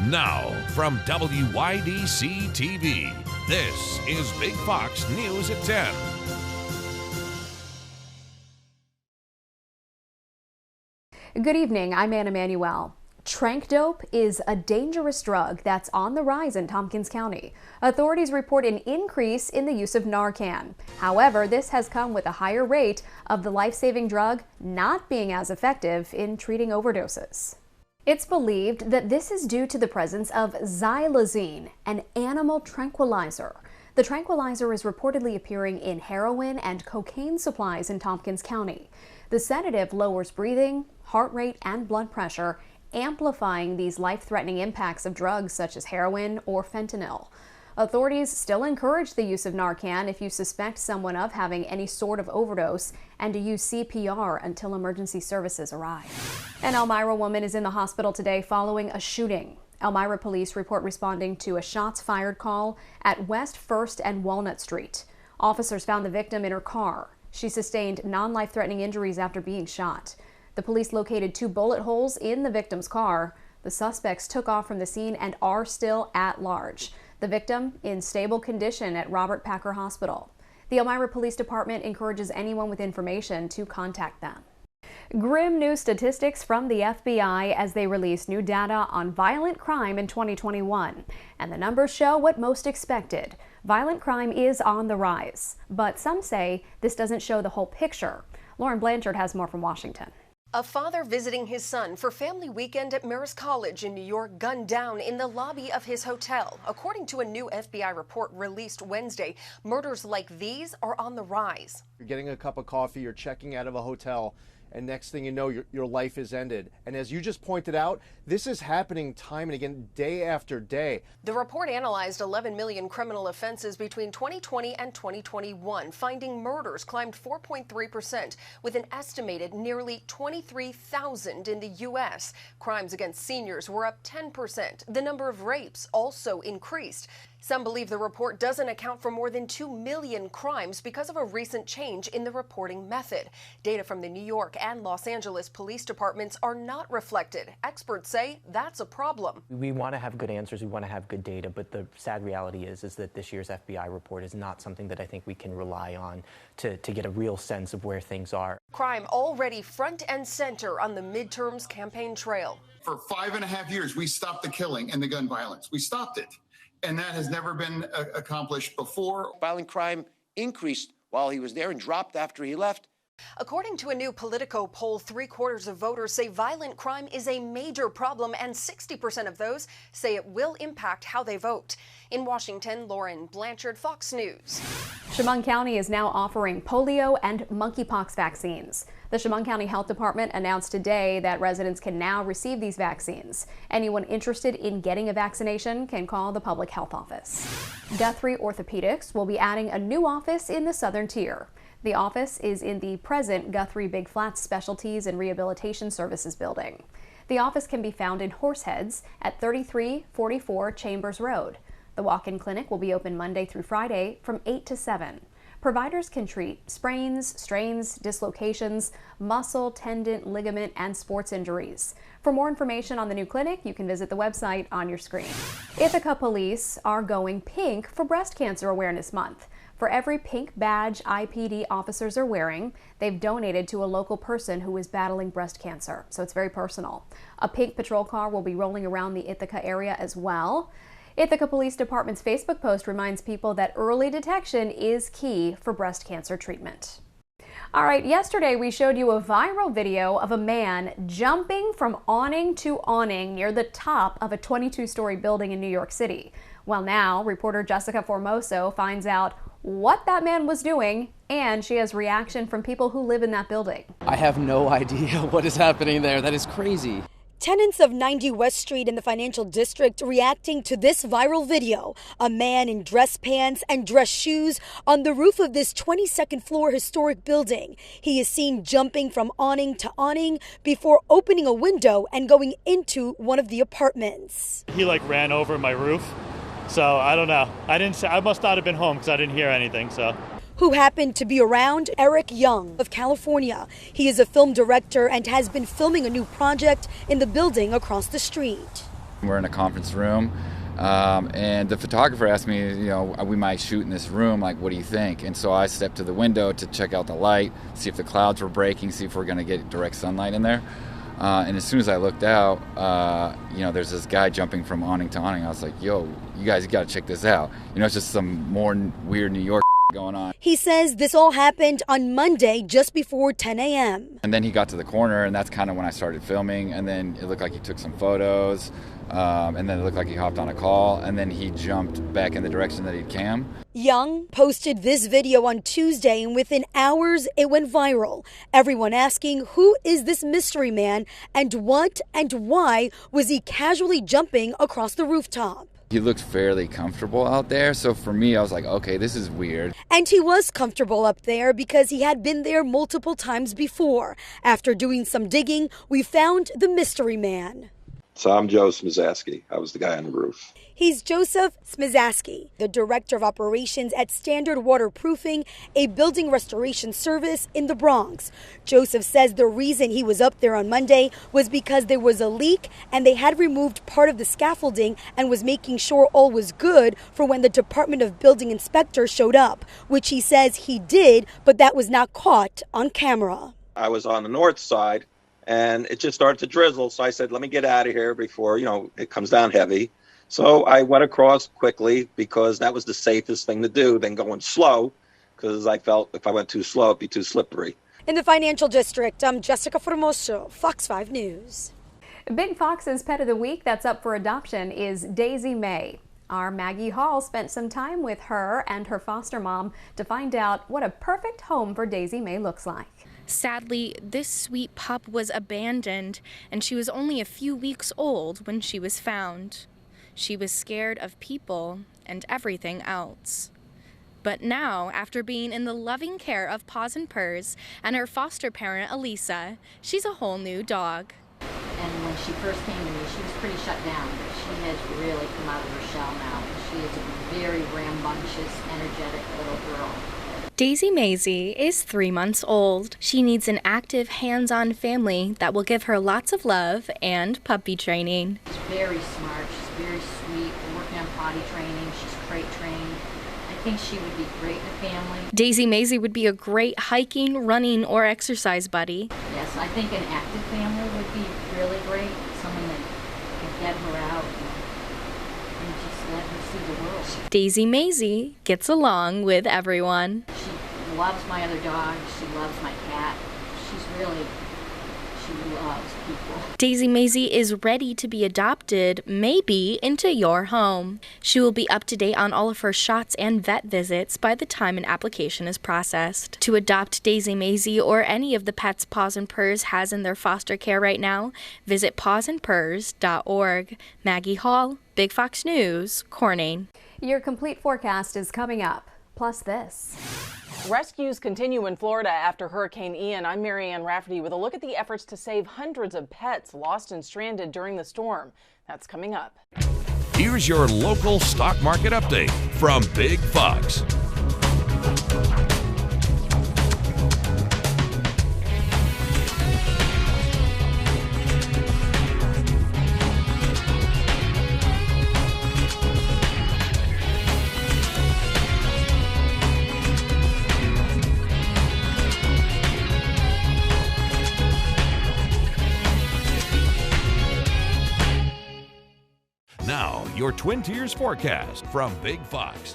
Now, from WYDC TV, this is Big Fox News at 10. Good evening, I'm Anna Manuel. Trank dope is a dangerous drug that's on the rise in Tompkins County. Authorities report an increase in the use of Narcan. However, this has come with a higher rate of the life-saving drug not being as effective in treating overdoses. It's believed that this is due to the presence of xylazine, an animal tranquilizer. The tranquilizer is reportedly appearing in heroin and cocaine supplies in Tompkins County. The sedative lowers breathing, heart rate, and blood pressure, amplifying these life-threatening impacts of drugs such as heroin or fentanyl. Authorities still encourage the use of Narcan if you suspect someone of having any sort of overdose, and to use CPR until emergency services arrive. An Elmira woman is in the hospital today following a shooting. Elmira police report responding to a shots fired call at West 1st and Walnut Street. Officers found the victim in her car. She sustained non-life-threatening injuries after being shot. The police located 2 bullet holes in the victim's car. The suspects took off from the scene and are still at large. The victim in stable condition at Robert Packer Hospital. The Elmira Police Department encourages anyone with information to contact them. Grim new statistics from the FBI as they release new data on violent crime in 2021. And the numbers show what most expected. Violent crime is on the rise. But some say this doesn't show the whole picture. Lauren Blanchard has more from Washington. A father visiting his son for family weekend at Marist College in New York gunned down in the lobby of his hotel. According to a new FBI report released Wednesday, murders like these are on the rise. You're getting a cup of coffee, you're checking out of a hotel, and next thing you know, your life is ended. And as you just pointed out, this is happening time and again, day after day. The report analyzed 11 million criminal offenses between 2020 and 2021, finding murders climbed 4.3%, with an estimated nearly 23,000 in the U.S. Crimes against seniors were up 10%. The number of rapes also increased. Some believe the report doesn't account for more than 2 million crimes because of a recent change in the reporting method. Data from the New York and Los Angeles police departments are not reflected. Experts say that's a problem. We want to have good answers, we want to have good data, but the sad reality is that this year's FBI report is not something that I think we can rely on to get a real sense of where things are. Crime already front and center on the midterms campaign trail. For 5.5 years, we stopped the killing and the gun violence. We stopped it. And that has never been accomplished before. Violent crime increased while he was there and dropped after he left. According to a new Politico poll, 3/4 of voters say violent crime is a major problem, and 60% of those say it will impact how they vote. In Washington, Lauren Blanchard, Fox News. Chemung County is now offering polio and monkeypox vaccines. The Chemung County Health Department announced today that residents can now receive these vaccines. Anyone interested in getting a vaccination can call the Public Health Office. Guthrie Orthopedics will be adding a new office in the Southern Tier. The office is in the present Guthrie Big Flats Specialties and Rehabilitation Services building. The office can be found in Horseheads at 3344 Chambers Road. The walk-in clinic will be open Monday through Friday from 8 to 7. Providers can treat sprains, strains, dislocations, muscle, tendon, ligament, and sports injuries. For more information on the new clinic, you can visit the website on your screen. Ithaca police are going pink for Breast Cancer Awareness Month. For every pink badge IPD officers are wearing, they've donated to a local person who is battling breast cancer, so it's very personal. A pink patrol car will be rolling around the Ithaca area as well. Ithaca Police Department's Facebook post reminds people that early detection is key for breast cancer treatment. All right, yesterday we showed you a viral video of a man jumping from awning to awning near the top of a 22-story building in New York City. Well, now reporter Jessica Formoso finds out what that man was doing, and she has reaction from people who live in that building. I have no idea what is happening there. That is crazy. Tenants of 90 West Street in the Financial District reacting to this viral video. A man in dress pants and dress shoes on the roof of this 22nd floor historic building. He is seen jumping from awning to awning before opening a window and going into one of the apartments. He ran over my roof. So I don't know. I must not have been home because I didn't hear anything. So. Who happened to be around? Eric Young of California. He is a film director and has been filming a new project in the building across the street. We're in a conference room, and the photographer asked me, we might shoot in this room, like, what do you think? And so I stepped to the window to check out the light, see if the clouds were breaking, see if we're going to get direct sunlight in there. And as soon as I looked out, there's this guy jumping from awning to awning. I was like, yo, you guys got to check this out. It's just some more weird New York going on. He says this all happened on Monday just before 10 a.m. And then he got to the corner, and that's kind of when I started filming. And then it looked like he took some photos. And then it looked like he hopped on a call, and then he jumped back in the direction that he'd cam. Young posted this video on Tuesday, and within hours it went viral. Everyone asking, who is this mystery man, and what and why was he casually jumping across the rooftop? He looked fairly comfortable out there, so for me, I was like, okay, this is weird. And he was comfortable up there because he had been there multiple times before. After doing some digging, we found the mystery man. So I'm Joe Smizaski. I was the guy on the roof. He's Joseph Smizaski, the director of operations at Standard Waterproofing, a building restoration service in the Bronx. Joseph says the reason he was up there on Monday was because there was a leak and they had removed part of the scaffolding and was making sure all was good for when the Department of Building inspector showed up, which he says he did, but that was not caught on camera. I was on the north side and it just started to drizzle. So I said, let me get out of here before, it comes down heavy. So I went across quickly because that was the safest thing to do than going slow, because I felt if I went too slow, it'd be too slippery. In the financial district, I'm Jessica Formoso, Fox 5 News. Big Fox's pet of the week that's up for adoption is Daisy May. Our Maggie Hall spent some time with her and her foster mom to find out what a perfect home for Daisy May looks like. Sadly, this sweet pup was abandoned, and she was only a few weeks old when she was found. She was scared of people and everything else. But now, after being in the loving care of Paws and Purrs and her foster parent, Elisa, she's a whole new dog. And when she first came to me, she was pretty shut down, but she has really come out of her shell now. She is a very rambunctious, energetic little girl. Daisy Maisie is 3 months old. She needs an active, hands-on family that will give her lots of love and puppy training. She's very smart. She's very sweet. We're working on potty training. She's crate trained. I think she would be great in a family. Daisy Maisie would be a great hiking, running, or exercise buddy. Yes, I think an active family would be really great. Someone that could get her out and just let her see the world. Daisy Maisie gets along with everyone. She loves my other dog. She loves my cat. She loves people. Daisy Maisie is ready to be adopted, maybe into your home. She will be up to date on all of her shots and vet visits by the time an application is processed. To adopt Daisy Maisie or any of the pets Paws and Purrs has in their foster care right now, visit pawsandpurrs.org. Maggie Hall, Big Fox News, Corning. Your complete forecast is coming up. Plus this. Rescues continue in Florida after Hurricane Ian. I'm Marianne Rafferty with a look at the efforts to save hundreds of pets lost and stranded during the storm. That's coming up. Here's your local stock market update from Big Fox. Now, your Twin Tiers forecast from Big Fox.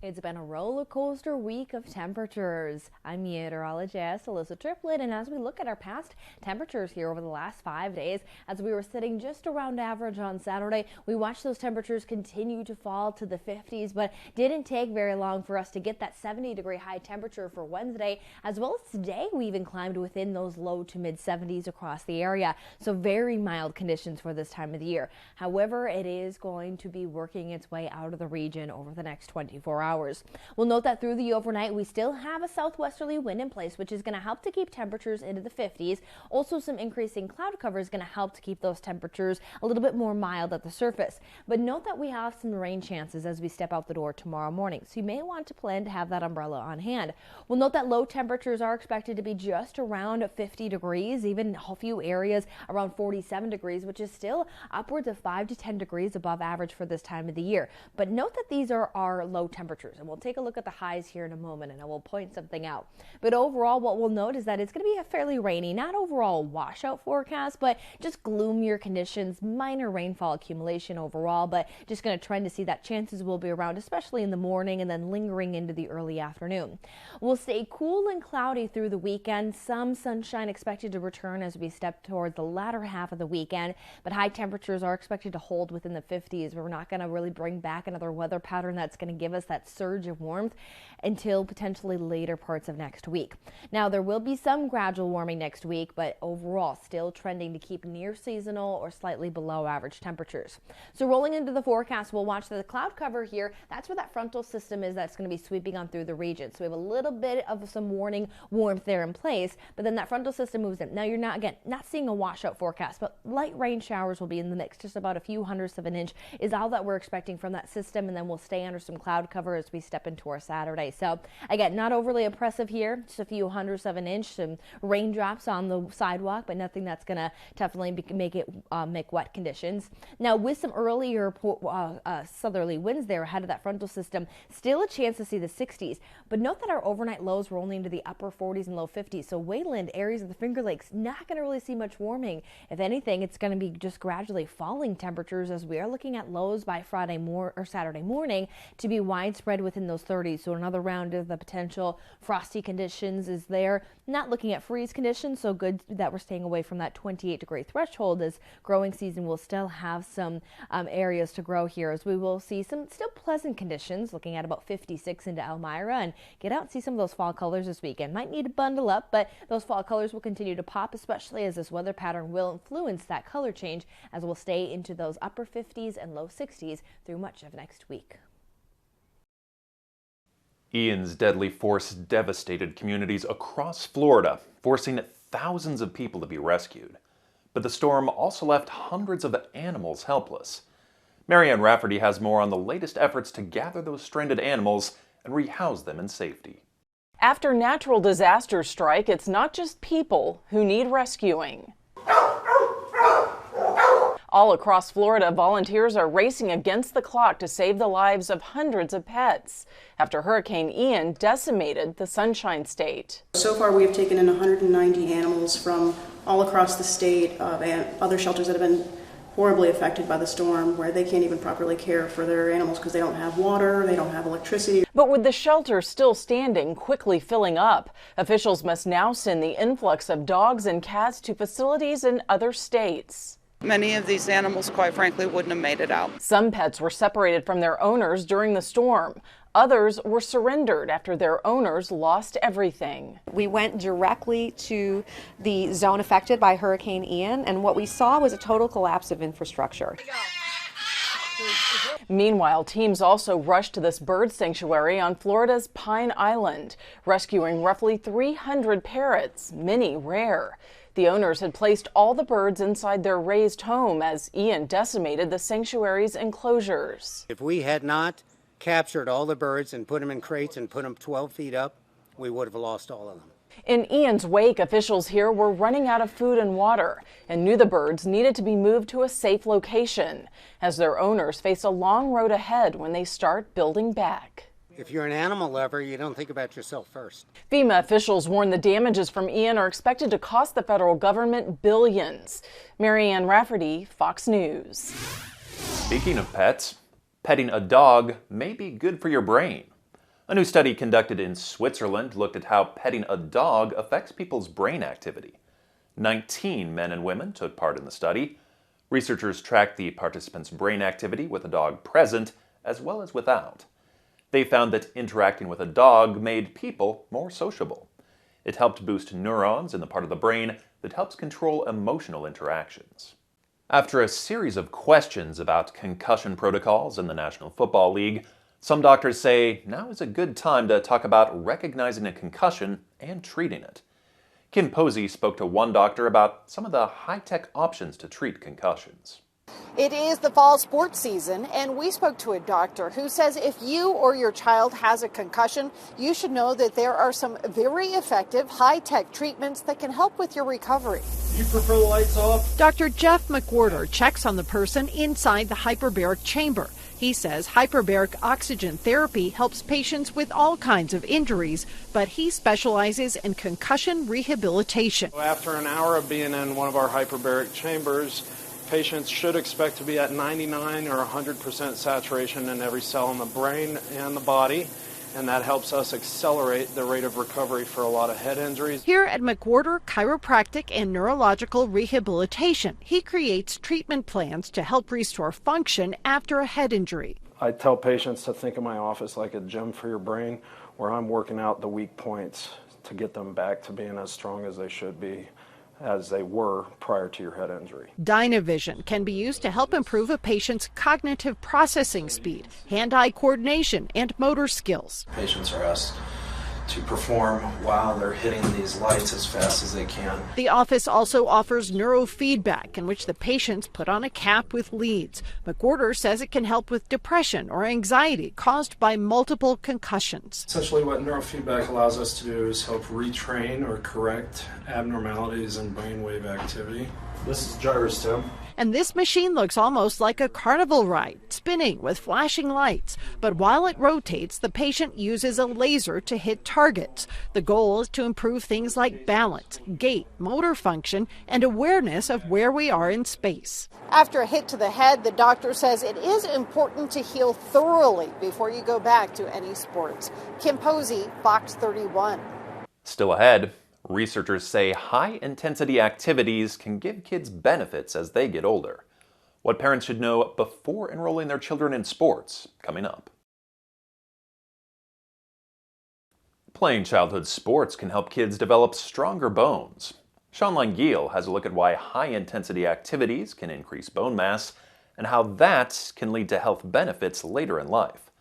It's been a roller coaster week of temperatures. I'm meteorologist Alyssa Triplett, and as we look at our past temperatures here over the last 5 days, as we were sitting just around average on Saturday, we watched those temperatures continue to fall to the 50s, but didn't take very long for us to get that 70-degree high temperature for Wednesday. As well as today, we even climbed within those low to mid 70s across the area. So very mild conditions for this time of the year. However, it is going to be working its way out of the region over the next 24 hours. showers. We'll note that through the overnight, we still have a southwesterly wind in place, which is going to help to keep temperatures into the 50s. Also, some increasing cloud cover is going to help to keep those temperatures a little bit more mild at the surface. But note that we have some rain chances as we step out the door tomorrow morning, so you may want to plan to have that umbrella on hand. We'll note that low temperatures are expected to be just around 50 degrees, even a few areas around 47 degrees, which is still upwards of 5 to 10 degrees above average for this time of the year. But note that these are our low temperatures, and we'll take a look at the highs here in a moment, and I will point something out. But overall, what we'll note is that it's going to be a fairly rainy, not overall washout forecast, but just gloomier conditions, minor rainfall accumulation overall, but just going to trend to see that chances will be around, especially in the morning and then lingering into the early afternoon. We'll stay cool and cloudy through the weekend. Some sunshine expected to return as we step towards the latter half of the weekend, but high temperatures are expected to hold within the 50s. We're not going to really bring back another weather pattern that's going to give us that surge of warmth until potentially later parts of next week. Now, there will be some gradual warming next week, but overall still trending to keep near seasonal or slightly below average temperatures. So rolling into the forecast, we'll watch the cloud cover here. That's where that frontal system is that's going to be sweeping on through the region. So we have a little bit of some warning warmth there in place, but then that frontal system moves in. Now you're not seeing a washout forecast, but light rain showers will be in the mix. Just about a few hundredths of an inch is all that we're expecting from that system, and then we'll stay under some cloud cover as we step into our Saturday. So again, not overly oppressive here, just a few hundredths of an inch, some raindrops on the sidewalk, but nothing that's going to definitely make wet conditions. Now, with some earlier southerly winds there ahead of that frontal system, still a chance to see the 60s, but note that our overnight lows were only into the upper 40s and low 50s. So Wayland, areas of the Finger Lakes, not going to really see much warming. If anything, it's going to be just gradually falling temperatures as we are looking at lows by Saturday morning to be widespread within those 30s. So another round of the potential frosty conditions is there. Not looking at freeze conditions, so good that we're staying away from that 28-degree threshold, as growing season will still have some areas to grow here, as we will see some still pleasant conditions, looking at about 56 into Elmira, and get out and see some of those fall colors this weekend. Might need to bundle up, but those fall colors will continue to pop, especially as this weather pattern will influence that color change, as we'll stay into those upper 50s and low 60s through much of next week. Ian's deadly force devastated communities across Florida, forcing thousands of people to be rescued. But the storm also left hundreds of animals helpless. Marianne Rafferty has more on the latest efforts to gather those stranded animals and rehouse them in safety. After natural disasters strike, it's not just people who need rescuing. All across Florida, volunteers are racing against the clock to save the lives of hundreds of pets after Hurricane Ian decimated the Sunshine State. So far, we have taken in 190 animals from all across the state and other shelters that have been horribly affected by the storm, where they can't even properly care for their animals because they don't have water, they don't have electricity. But with the shelter still standing, quickly filling up, officials must now send the influx of dogs and cats to facilities in other states. Many of these animals, quite frankly, wouldn't have made it out. Some pets were separated from their owners during the storm. Others were surrendered after their owners lost everything. We went directly to the zone affected by Hurricane Ian, and what we saw was a total collapse of infrastructure. Meanwhile, teams also rushed to this bird sanctuary on Florida's Pine Island, rescuing roughly 300 parrots, many rare. The owners had placed all the birds inside their raised home as Ian decimated the sanctuary's enclosures. If we had not captured all the birds and put them in crates and put them 12 feet up, we would have lost all of them. In Ian's wake, officials here were running out of food and water and knew the birds needed to be moved to a safe location as their owners face a long road ahead when they start building back. If you're an animal lover, you don't think about yourself first. FEMA officials warn the damages from Ian are expected to cost the federal government billions. Marianne Rafferty, Fox News. Speaking of pets, petting a dog may be good for your brain. A new study conducted in Switzerland looked at how petting a dog affects people's brain activity. 19 men and women took part in the study. Researchers tracked the participants' brain activity with a dog present as well as without. They found that interacting with a dog made people more sociable. It helped boost neurons in the part of the brain that helps control emotional interactions. After a series of questions about concussion protocols in the National Football League, Some doctors say now is a good time to talk about recognizing a concussion and treating it. Kim Posey spoke to one doctor about some of the high-tech options to treat concussions. It is the fall sports season, and we spoke to a doctor who says if you or your child has a concussion, you should know that there are some very effective high-tech treatments that can help with your recovery. You prefer the lights off? Dr. Jeff McWhorter checks on the person inside the hyperbaric chamber. He says hyperbaric oxygen therapy helps patients with all kinds of injuries, but he specializes in concussion rehabilitation. After an hour of being in one of our hyperbaric chambers, patients should expect to be at 99 or 100% saturation in every cell in the brain and the body, and that helps us accelerate the rate of recovery for a lot of head injuries. Here at McWhorter Chiropractic and Neurological Rehabilitation, he creates treatment plans to help restore function after a head injury. I tell patients to think of my office like a gym for your brain, where I'm working out the weak points to get them back to being as strong as they should be, as they were prior to your head injury. Dynavision can be used to help improve a patient's cognitive processing speed, hand-eye coordination, and motor skills. Patients are asked to perform while they're hitting these lights as fast as they can. The office also offers neurofeedback, in which the patients put on a cap with leads. McWhorter says it can help with depression or anxiety caused by multiple concussions. Essentially what neurofeedback allows us to do is help retrain or correct abnormalities in brainwave activity. This is Gyrus Tim. And this machine looks almost like a carnival ride, spinning with flashing lights. But while it rotates, the patient uses a laser to hit targets. The goal is to improve things like balance, gait, motor function, and awareness of where we are in space. After a hit to the head, the doctor says it is important to heal thoroughly before you go back to any sports. Kim Posey, Fox 31. Still ahead, researchers say high-intensity activities can give kids benefits as they get older. What parents should know before enrolling their children in sports, coming up. Playing childhood sports can help kids develop stronger bones. Sean Langille has a look at why high-intensity activities can increase bone mass and how that can lead to health benefits later in life.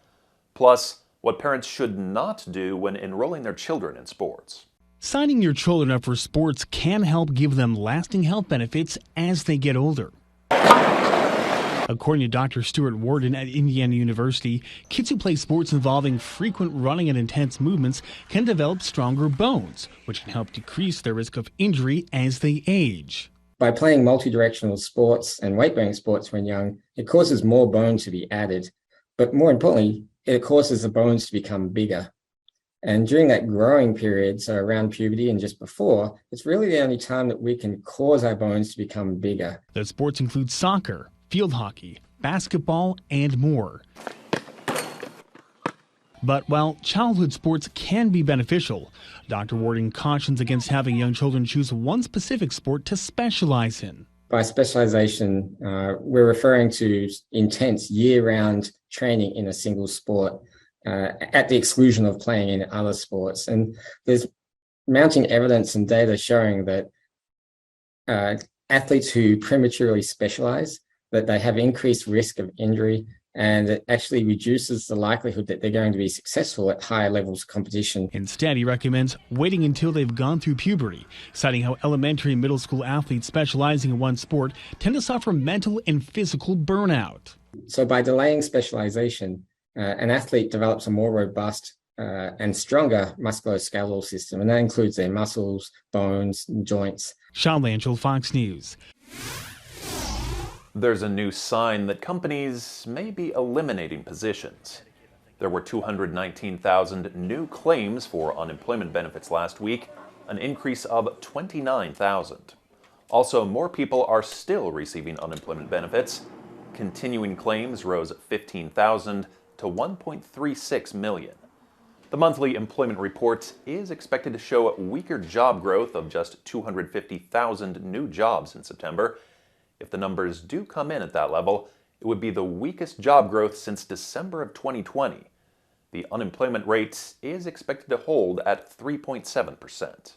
Plus, what parents should not do when enrolling their children in sports. Signing your children up for sports can help give them lasting health benefits as they get older. According to Dr. Stuart Warden at Indiana University, kids who play sports involving frequent running and intense movements can develop stronger bones, which can help decrease their risk of injury as they age. By playing multi-directional sports and weight-bearing sports when young, it causes more bone to be added. But more importantly, it causes the bones to become bigger. And during that growing period, so around puberty and just before, it's really the only time that we can cause our bones to become bigger. The sports include soccer, field hockey, basketball, and more. But while childhood sports can be beneficial, Dr. Warden cautions against having young children choose one specific sport to specialize in. By specialization, we're referring to intense year-round training in a single sport, at the exclusion of playing in other sports. And there's mounting evidence and data showing that athletes who prematurely specialize, that they have increased risk of injury, and it actually reduces the likelihood that they're going to be successful at higher levels of competition. Instead, he recommends waiting until they've gone through puberty, citing how elementary and middle school athletes specializing in one sport tend to suffer mental and physical burnout. So by delaying specialization, an athlete develops a more robust and stronger musculoskeletal system, and that includes their muscles, bones, and joints. Sean Langille, Fox News. There's a new sign that companies may be eliminating positions. There were 219,000 new claims for unemployment benefits last week, an increase of 29,000. Also, more people are still receiving unemployment benefits. Continuing claims rose 15,000 to 1.36 million. The monthly employment report is expected to show weaker job growth of just 250,000 new jobs in September. If the numbers do come in at that level, it would be the weakest job growth since December of 2020. The unemployment rate is expected to hold at 3.7%.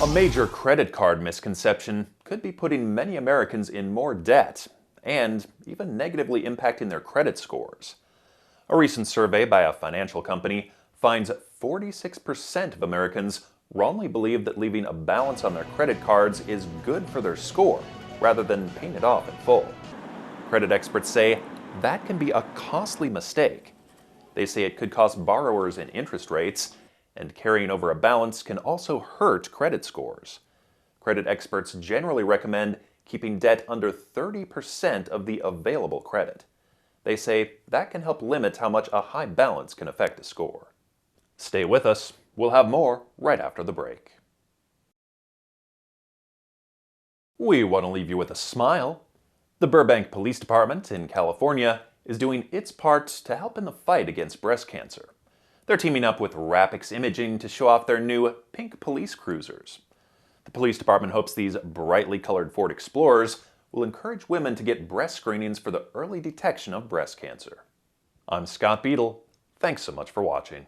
A major credit card misconception could be putting many Americans in more debt and even negatively impacting their credit scores. A recent survey by a financial company finds 46% of Americans wrongly believe that leaving a balance on their credit cards is good for their score, rather than paying it off in full. Credit experts say that can be a costly mistake. They say it could cost borrowers in interest rates, and carrying over a balance can also hurt credit scores. Credit experts generally recommend keeping debt under 30% of the available credit. They say that can help limit how much a high balance can affect a score. Stay with us. We'll have more right after the break. We want to leave you with a smile. The Burbank Police Department in California is doing its part to help in the fight against breast cancer. They're teaming up with Rapix Imaging to show off their new pink police cruisers. The police department hopes these brightly colored Ford Explorers will encourage women to get breast screenings for the early detection of breast cancer. I'm Scott Beadle. Thanks so much for watching.